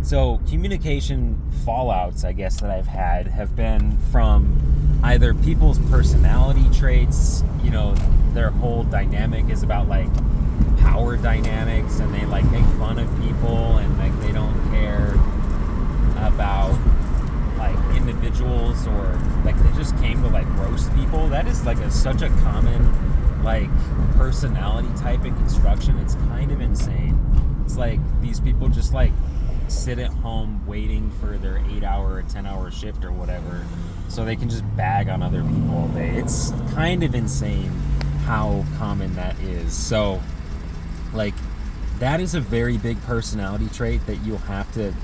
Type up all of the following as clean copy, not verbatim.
So communication fallouts, I guess, that I've had have been from either people's personality traits, their whole dynamic is about like power dynamics, and they like make fun of people, and like they don't care about like individuals, or like they just came to like roast people. That is like such a common like personality type in construction. It's kind of insane. It's like these people just like sit at home waiting for their 8-hour or 10-hour shift or whatever, so they can just bag on other people all day. It's kind of insane how common that is. So like that is a very big personality trait that you'll have to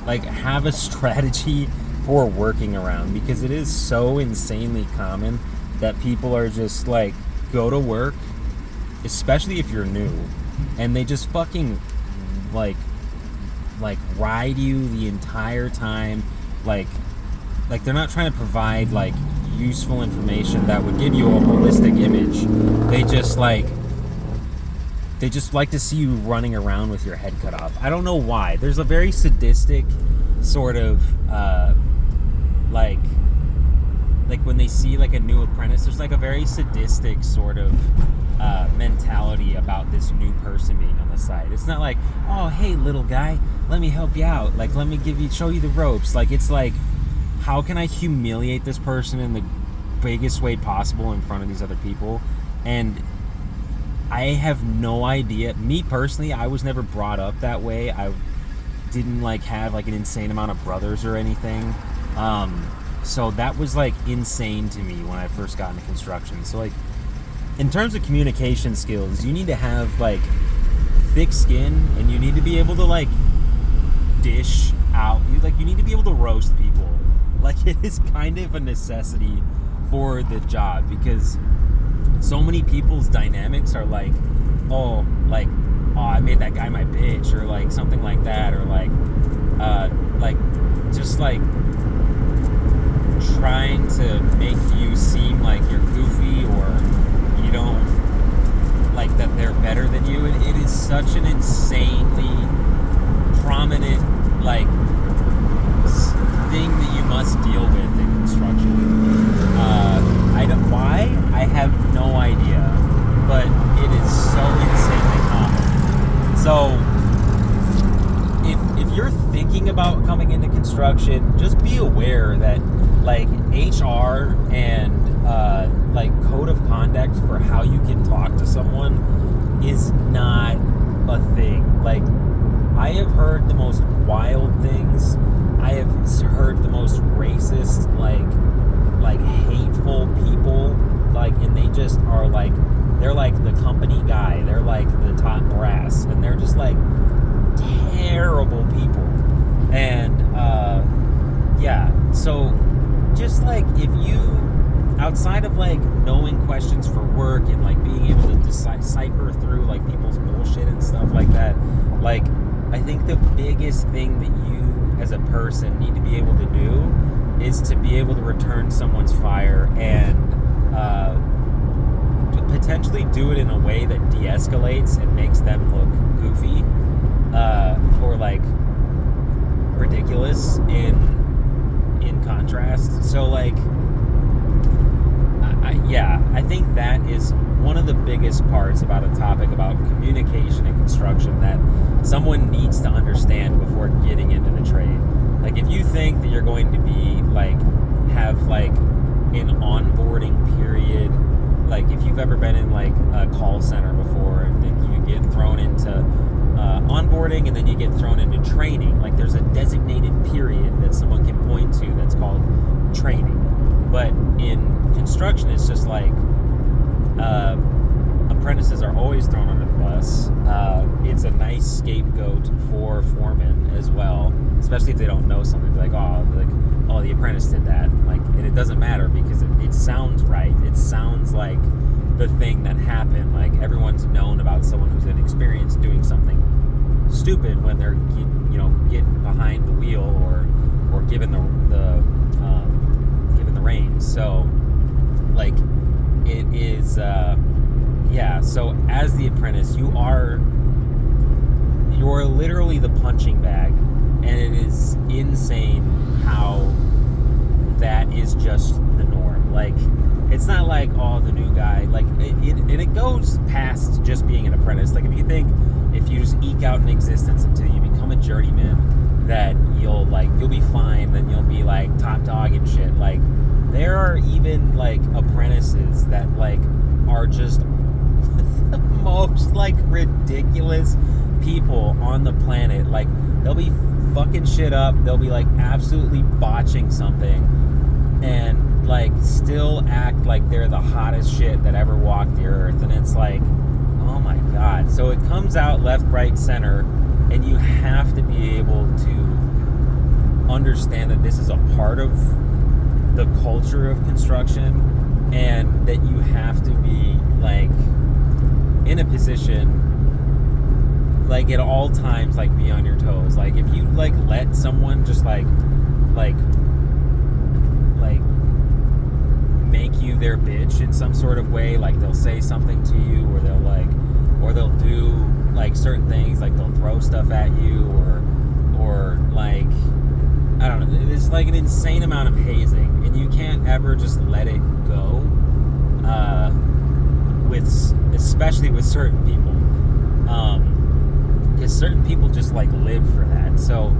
like have a strategy for working around, because it is so insanely common that people are just like go to work, especially if you're new, and they just fucking like ride you the entire time, like they're not trying to provide like useful information that would give you a holistic image. They just like to see you running around with your head cut off. I don't know why. There's a very sadistic sort of like when they see like a new apprentice, there's like a very sadistic sort of mentality about this new person being on the site. It's not like, oh hey little guy, let me help you out, like let me show you the ropes. Like it's like, how can I humiliate this person in the biggest way possible in front of these other people? And I have no idea. Me personally, I was never brought up that way. I didn't like have like an insane amount of brothers or anything. So that was like insane to me when I first got into construction. So like in terms of communication skills, you need to have like thick skin, and you need to be able to like dish out. You need to be able to roast people. Like it is kind of a necessity for the job, because so many people's dynamics are like, oh I made that guy my bitch, or like something like that, or like just like trying to make you seem like you're goofy, or you don't like that they're better than you. It is such an insanely prominent like thing that you must deal with in construction. Why? I have no idea, but it is so insanely common. So if you're thinking about coming into construction, just be aware that like HR and like code of conduct for how you can talk to someone is not a thing. Like I have heard the most wild things. I have heard the most racist, like hateful people, like, and they just are like, they're like the company guy, they're like the top brass, and they're just like terrible people. And yeah, so just like if you, outside of like knowing questions for work and like being able to decipher through like people's bullshit and stuff like that, like I think the biggest thing that you as a person need to be able to do is to be able to return someone's fire, and to potentially do it in a way that de-escalates and makes them look goofy or like ridiculous in contrast. So like I think that is one of the biggest parts about a topic about communication and construction that someone needs to understand before getting into the trade. Like if you think that you're going to be like have like an onboarding period, like if you've ever been in like a call center before, and then you get thrown into onboarding, and then you get thrown into training, like there's a designated period that someone can point to that's called training. But in construction, it's just like apprentices are always thrown under the bus. It's a nice scapegoat for foremen as well, especially if they don't know something. Like, oh, the apprentice did that. Like, and it doesn't matter because it sounds right. It sounds like the thing that happened. Like everyone's known about someone who's inexperienced doing something stupid when they're getting behind the wheel or given the reins. So like it is so as the apprentice, you're literally the punching bag is insane how that is just the norm. Like, it's not like, oh, the new guy, like, it goes past just being an apprentice. Like, if you just eke out an existence until you become a journeyman, that you'll be fine, then you'll be like top dog and shit. Like, there are even like apprentices that like are just the most like ridiculous people on the planet. Like, they'll be fucking shit up, they'll be like absolutely botching something, and like still act like they're the hottest shit that ever walked the earth. And it's like, oh my god. So it comes out left, right, center, and you have to be able to understand that this is a part of the culture of construction, and that you have to be like in a position like at all times, like be on your toes. Like, if you like let someone just like make you their bitch in some sort of way, like they'll say something to you, or they'll do like certain things, like they'll throw stuff at you, or like, I don't know, there's like an insane amount of hazing, and you can't ever just let it go, especially with certain people, because certain people just like live for that. So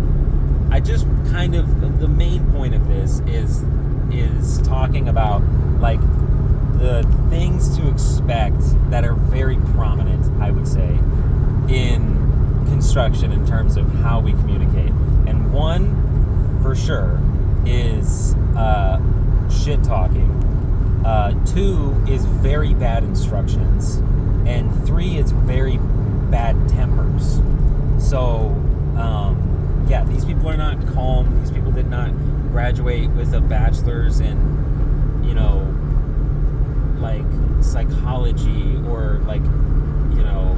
I just kind of, the main point of this is talking about like the things to expect that are very prominent, I would say, in construction in terms of how we communicate. And one for sure is shit talking. 2 is very bad instructions, and 3 is very bad tempers. So yeah, these people are not calm. These people did not graduate with a bachelor's in, you know, like psychology, or like, you know,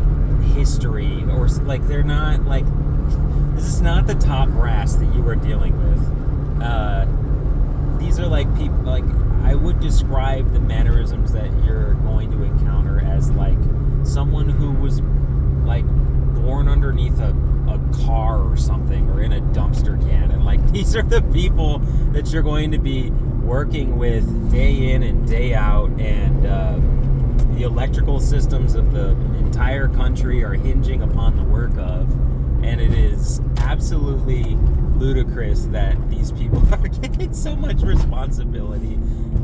history, or like, they're not like, this is not the top brass that you are dealing with. These are like people, like, I would describe the mannerisms that you're going to encounter as like someone who was like born underneath a car or something, or in a dumpster can. And like, these are the people that you're going to be working with day in and day out, and the electrical systems of the entire country are hinging upon the work of. And it is absolutely ludicrous that these people are getting so much responsibility,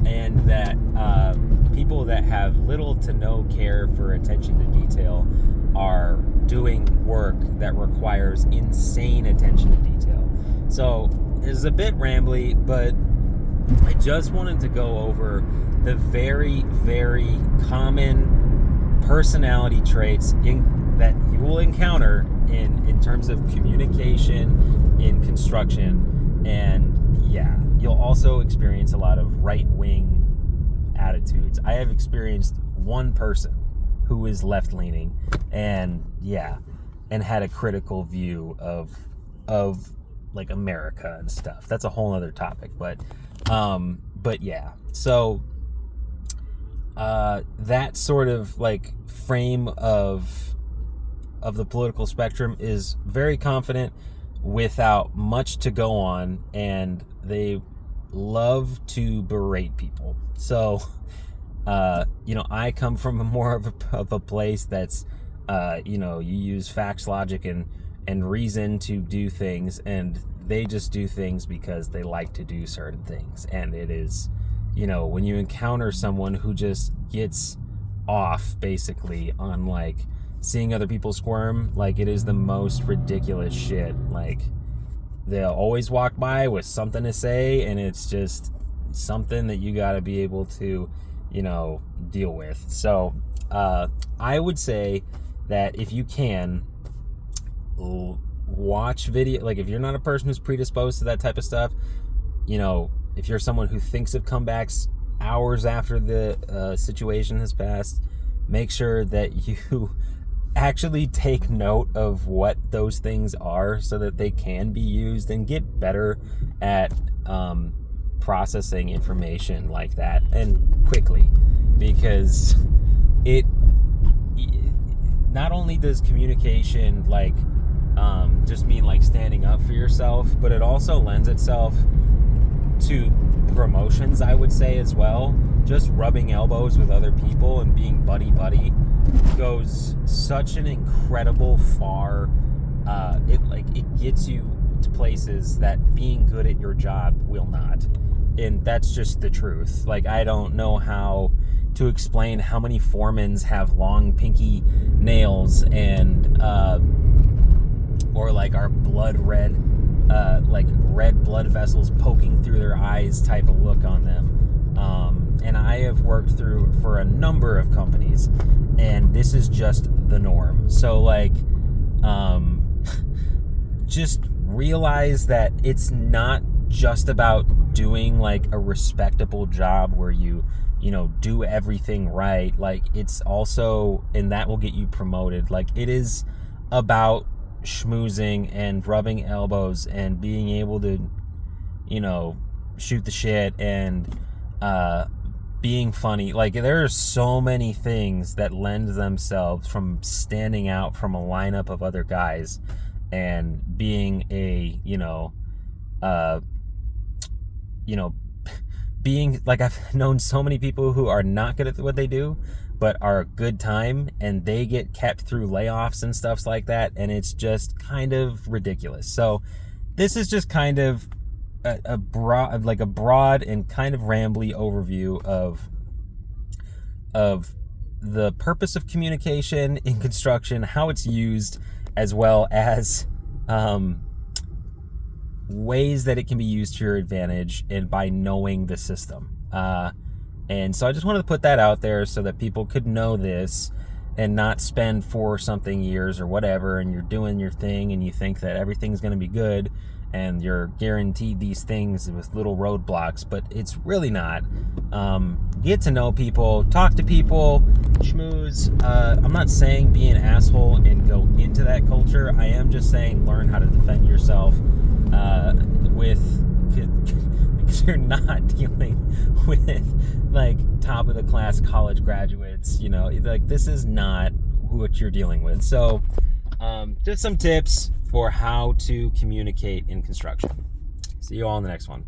and that people that have little to no care for attention to detail are doing work that requires insane attention to detail. So it's a bit rambly, but I just wanted to go over the very, very common personality traits that you will encounter in terms of communication in construction. And yeah, you'll also experience a lot of right-wing attitudes. I have experienced one person who is left-leaning, and yeah, and had a critical view of like America and stuff. That's a whole other topic, but yeah. So that sort of like frame of the political spectrum is very confident without much to go on, and they love to berate people. So you know, I come from more of a place that's you know, you use facts, logic, and reason to do things, and they just do things because they like to do certain things. And it is, you know, when you encounter someone who just gets off basically on like seeing other people squirm, like, it is the most ridiculous shit. Like, they'll always walk by with something to say, and it's just something that you got to be able to, you know, deal with. So I would say that if you can watch video, like, if you're not a person who's predisposed to that type of stuff, you know, if you're someone who thinks of comebacks hours after the situation has passed, make sure that you actually take note of what those things are, so that they can be used, and get better at processing information like that, and quickly, because it not only does communication like just mean like standing up for yourself, but it also lends itself to promotions, I would say, as well. Just rubbing elbows with other people and being buddy goes such an incredible far. It gets you to places that being good at your job will not, and that's just the truth. Like, I don't know how to explain how many foremans have long pinky nails and or like are blood red, like red blood vessels poking through their eyes type of look on them. And I have worked for a number of companies, and this is just the norm. So like, just realize that it's not just about doing like a respectable job where you do everything right. Like, it's also, and that will get you promoted. Like, it is about schmoozing and rubbing elbows and being able to, shoot the shit and being funny. Like, there are so many things that lend themselves from standing out from a lineup of other guys and being a, being like, I've known so many people who are not good at what they do, but are a good time, and they get kept through layoffs and stuff like that, and it's just kind of ridiculous. So this is just kind of a broad and kind of rambly overview of the purpose of communication in construction, how it's used, as well as ways that it can be used to your advantage, and by knowing the system. And so I just wanted to put that out there so that people could know this and not spend 4-something years or whatever, and you're doing your thing and you think that everything's going to be good and you're guaranteed these things with little roadblocks, but it's really not. Get to know people, talk to people, schmooze. I'm not saying be an asshole and go into that culture. I am just saying learn how to defend yourself because you're not dealing with like top of the class college graduates. Like, this is not what you're dealing with. So just some tips for how to communicate in construction. See you all in the next one.